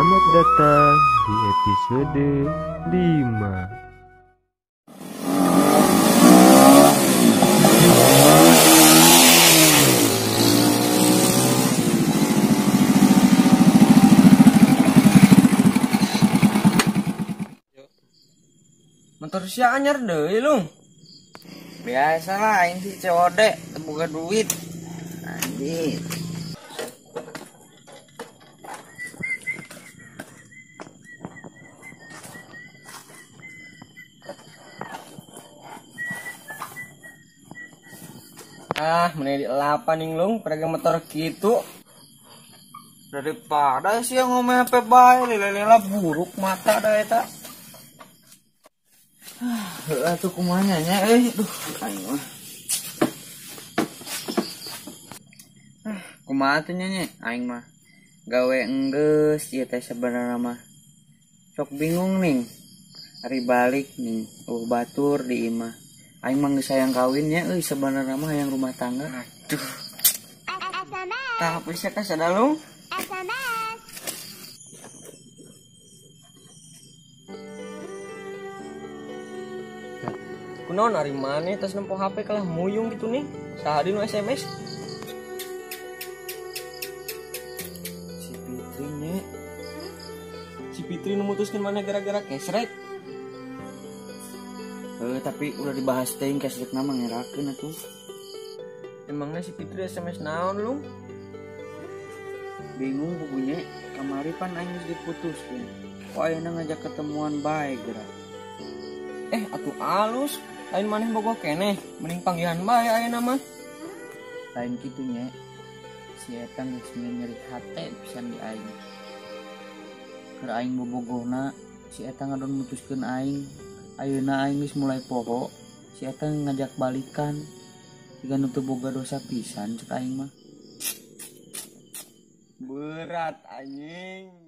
Selamat datang di episode 5. Motor sia anyar deui lung. Biasalah aing si COD buka duit. Anjir. Meneh di lapan ning lung perega motor gitu. Daripada sih yang ngomong HP bae lela buruk mata da eta. Atuh kumanya nya duh aing mah. Kumaha teh nya aing mah. Gawe enggeus ieu teh sabenerna mah. Sok bingung ning. Ari balik ning batur di imah. Aing mah geus sayang kawinnya sabenerna mah hayang rumah tangga. Aduh. Tah bisa ka sadalung? Kunaon ari maneh tos nempo HP kalah muyung gitu nih. Saha nu SMS? Si Fitri memutuskan mana gara-gara kesrek. Tapi udah dibahas teh kesrek nama ngerakeun atuh. Emangnya si Fitri SMS naon lu? Bingung bukunya. Kamari pan aing geus diputuskeun. Kok ayeuna ngajak ketemuan bae geura. Atuh alus. Lain maneh bogoh keneh, mending panggilan bae ayeuna mah. Lain kitu nya. Si eta geus nyeri hate pisan di aing. Keur aing bobogohna, si eta ngadon mutuskeun aing. Ayeuna aing geus mulai poho, si eta ngajak balikan. Jika nu teu boga dosa pisan cek aing mah. Berat anjing.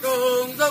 Tunggu.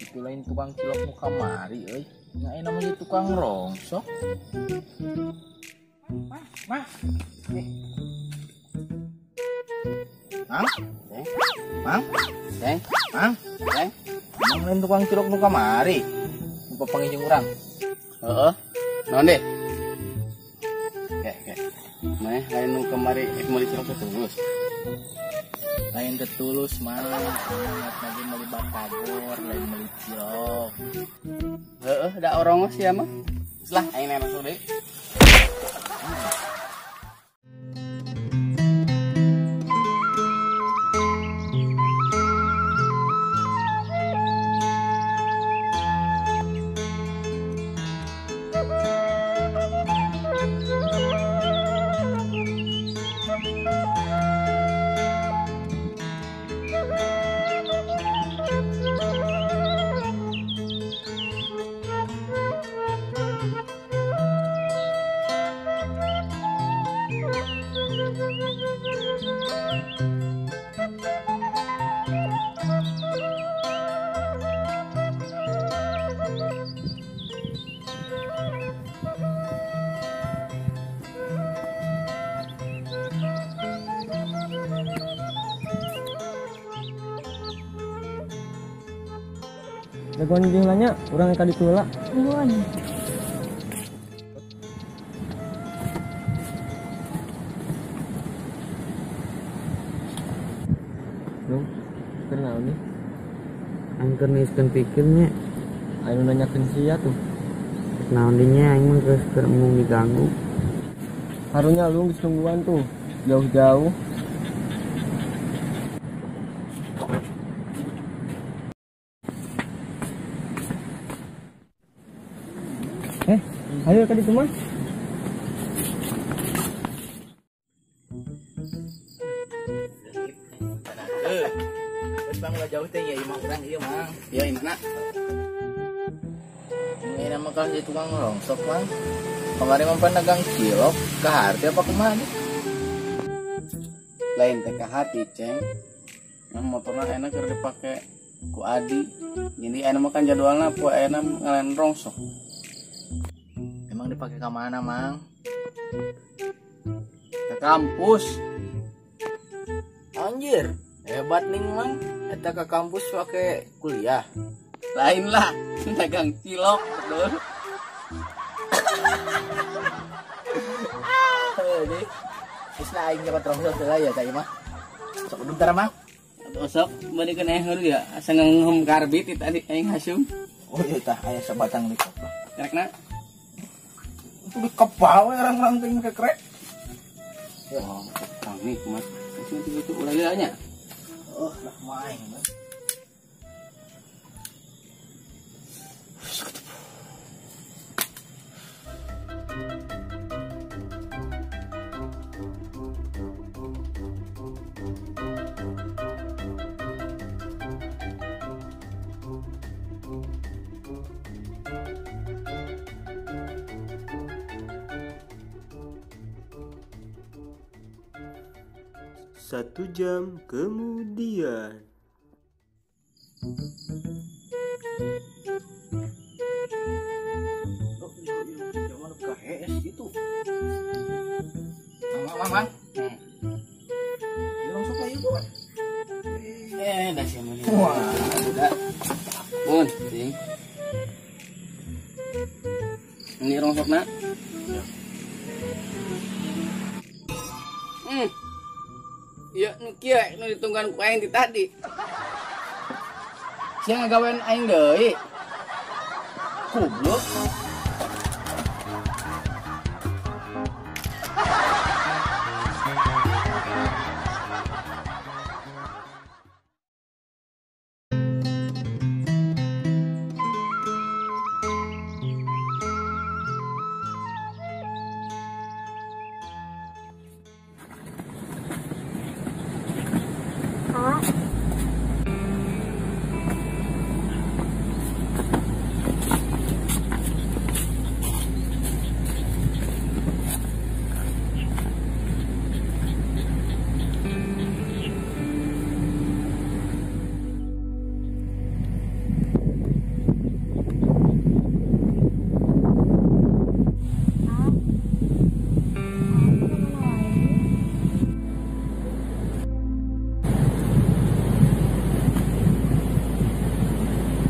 Itu lain tukang cilok nu kamari euy. Nya namanya tukang rongsok. Mas. Mang lain tukang cilok nu kamari. Nu papanggih jeung urang. Heeh. Naon deh? Oke. Meh lain nu kamari meuli cilok terus. Lain tetulus mah ingat lagi meuli batagor lain meuli cilok. Heeh, da orang sia mah. Geus lah aing masuk deui. Jagoan jumlahnya urang tadi tula. Nuhun. Dong, kenal nih. Angker niskeun pikirnya. Ayo nanyakeun sia tuh. Naon dinya aing mah geus keur mung diganggu. Harunya lu geus tungguan tuh. Jauh-jauh. Ayo tadi tuh mah. Bang lah jauh teh ya imah urang ieu mang. Ya imana. Ini nama kalau jadi tukang rongsok mang. Kemarin mah dagang cilok ka harti apa kumaha? Lain teh ka hati ceng. Yang motorna enak keur dipake ku Adi. Jadi enak mah kan jadwalna poe enak ngalen rongsok. Emang dipakai ke mana mang? Ke kampus. Anjir, hebat nih mang. Eta ke kampus pakai kuliah. Lain lah, dagang cilok, betul. Jadi, isna aing dapat rongsok teh ya teh mah. Sok bentar mah. Sok beureun eheur ya, asa ngehum karbit tadi aing hasum. Oh iya tah aya sabatang di kepala. Kerekna. Itu di kepala orang-orang teh kekrek. Ya, kami kumat. Itu ulah nya. Oh, lah main. Satu jam kemudian. Jangan ke HS gitu. Mang. Langsung kayak gitu. Dah sih mah. Wah, udah. Mun, ting. Ini rongsokna. Ya, nu kieu nu ditunggan ku aing ti tadi. Sia ngagawean aing deui. Goblok.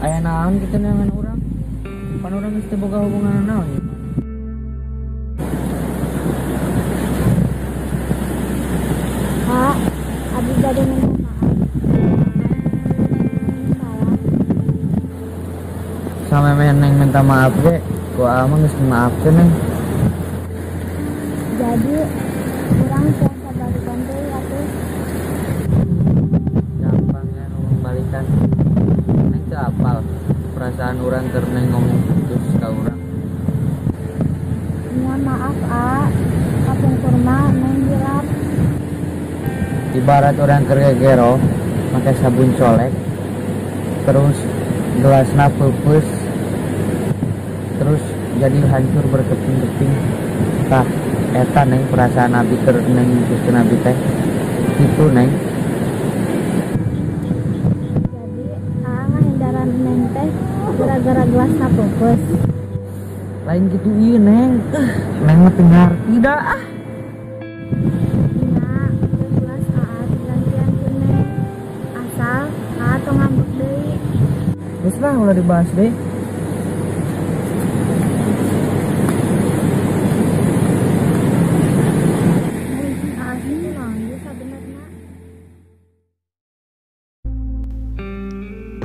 Aya naon kita dengan urang? Pan urang geus teu boga hubungan naon ya? Kak, Abi jadi minta maaf. Salah. Sama neng minta maaf ge, ku amang geus maafkeun neng. Jadi kurang siapa balikan deui atuh. Gampang ya ngomong balikan. Neng teu apal perasaan urang keur neng ngomong putus ka urang. Ya maaf, A. Kapung kurma neng hilap. Ibarat orang keur gegero make sabun colek, terus gelasna pupus, terus jadi hancur berkeping-keping. Tah eta neng perasaan abi keur neng putuskeun abi teh. Kitu neng. Jadi A ngahindaran neng teh gara-gara gelasna pupus. Lain gitu ieu neng. Neng mah teu ngarti da. Dina gelas A digantian ku neng. Asal A tong ngambek deui. Terus lah udah dibahas deh.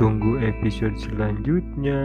Tunggu episode selanjutnya.